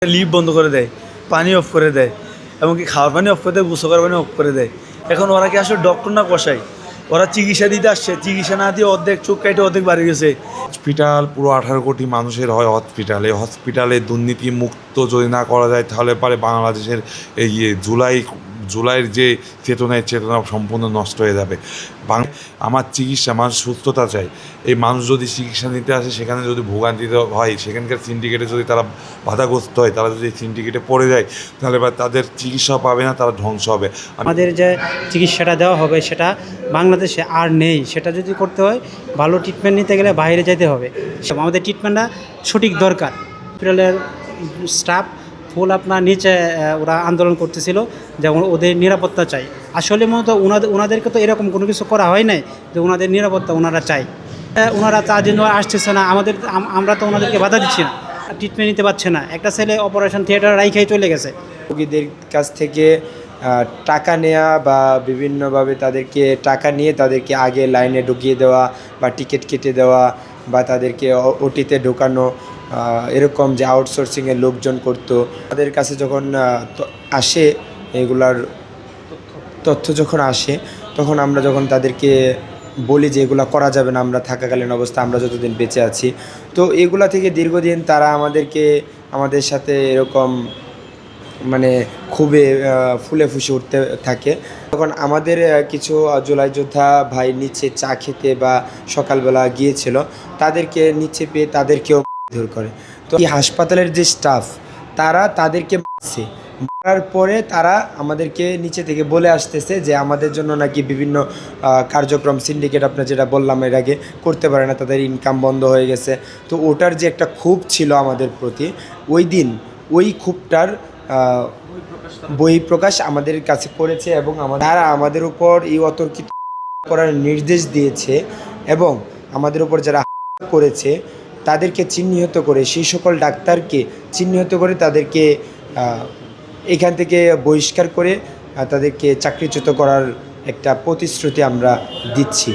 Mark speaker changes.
Speaker 1: Lift বন্ধ করে দেয়, পানি অফ করে দেয়, এমনকি খাওয়ার পানি অফ করে দেয়, গোসল করার পানি অফ করে দেয়। এখন ওরা কি আসলে ডক্টর না কষাই? ওরা চিকিৎসা দিতে আসছে, চিকিৎসা না দিয়ে অর্ধেক চোখ কাইটে অর্ধেক বাড়ি গেছে।
Speaker 2: হসপিটাল পুরো 18 কোটি মানুষের হয় হসপিটাল। এই হসপিটালে দুর্নীতি মুক্ত যদি না করা যায় তাহলে পারে বাংলাদেশের এই জুলাইয়ের যে চেতনা সম্পূর্ণ নষ্ট হয়ে যাবে। আমার চিকিৎসা, মানুষ সুস্থতা চাই। এই মানুষ যদি চিকিৎসা নিতে আসে, সেখানে যদি ভোগান্তিতে হয়, সেখানকার সিন্ডিকেটে যদি তারা বাধাগ্রস্ত হয়, তারা যদি সিন্ডিকেটে পড়ে যায়, তাহলে বা তাদের চিকিৎসা পাবে না, তারা ধ্বংস হবে।
Speaker 3: আমাদের যে চিকিৎসাটা দেওয়া হবে সেটা বাংলাদেশে আর নেই। সেটা যদি করতে হয়, ভালো ট্রিটমেন্ট নিতে গেলে বাইরে যেতে হবে। আমাদের ট্রিটমেন্টটা সঠিক দরকার। হসপিটালের স্টাফ ফুল আপনার নিচে ওরা আন্দোলন করতেছিল, যেমন ওদের নিরাপত্তা চাই। আসলে মূলত ওনাদেরকে তো এরকম কোনো কিছু করা হয় নাই যে ওনাদের নিরাপত্তা ওনারা চাই। ওনারা তার জন্য আসতেছে না, আমরা তো ওনাদেরকে বাধা দিচ্ছি না, ট্রিটমেন্ট নিতে পারছে না। একটা ছেলে অপারেশন থিয়েটার রাইখাই চলে গেছে।
Speaker 4: রোগীদের কাছ থেকে টাকা নেওয়া বা বিভিন্নভাবে তাদেরকে টাকা নিয়ে তাদেরকে আগে লাইনে ঢুকিয়ে দেওয়া বা টিকিট কেটে দেওয়া বা তাদেরকে ওটিতে ঢোকানো, এরকম যে আউটসোর্সিংয়ের লোকজন করতো। তাদের কাছে যখন আসে এগুলার তথ্য যখন আসে, তখন আমরা যখন তাদেরকে বলি যে এগুলো করা যাবে না আমরা থাকাকালীন অবস্থা, আমরা যতদিন বেঁচে আছি। তো এগুলা থেকে দীর্ঘদিন তারা আমাদের সাথে এরকম মানে খুবই ফুলে ফুসে উঠতে থাকে। তখন আমাদের কিছু জুলাই যোদ্ধা ভাই নিচে চা খেতে বা সকালবেলা গিয়েছিল, তাদেরকে নিচে পেয়ে তাদেরকেও মারধর করে। তো এই হাসপাতালের যে স্টাফ, তারা তাদেরকে মারার পরে তারা আমাদেরকে নিচে থেকে বলে আসতেছে যে আমাদের জন্য নাকি বিভিন্ন কার্যক্রম সিন্ডিকেট, আপনার যেটা বললাম এর আগে, করতে পারে না, তাদের ইনকাম বন্ধ হয়ে গেছে। তো ওটার যে একটা ক্ষোভ ছিল আমাদের প্রতি, ওই দিন ওই ক্ষোভটার বহিঃপ্রকাশ আমাদের কাছে করেছে এবং তারা আমাদের উপর এই অতর্কিত করার নির্দেশ দিয়েছে এবং আমাদের উপর যারা করেছে তাদেরকে চিহ্নিত করে, সেই সকল ডাক্তারকে চিহ্নিত করে তাদেরকে এখান থেকে বহিষ্কার করে তাদেরকে চাকরিচ্যুত করার একটা প্রতিশ্রুতি আমরা দিচ্ছি।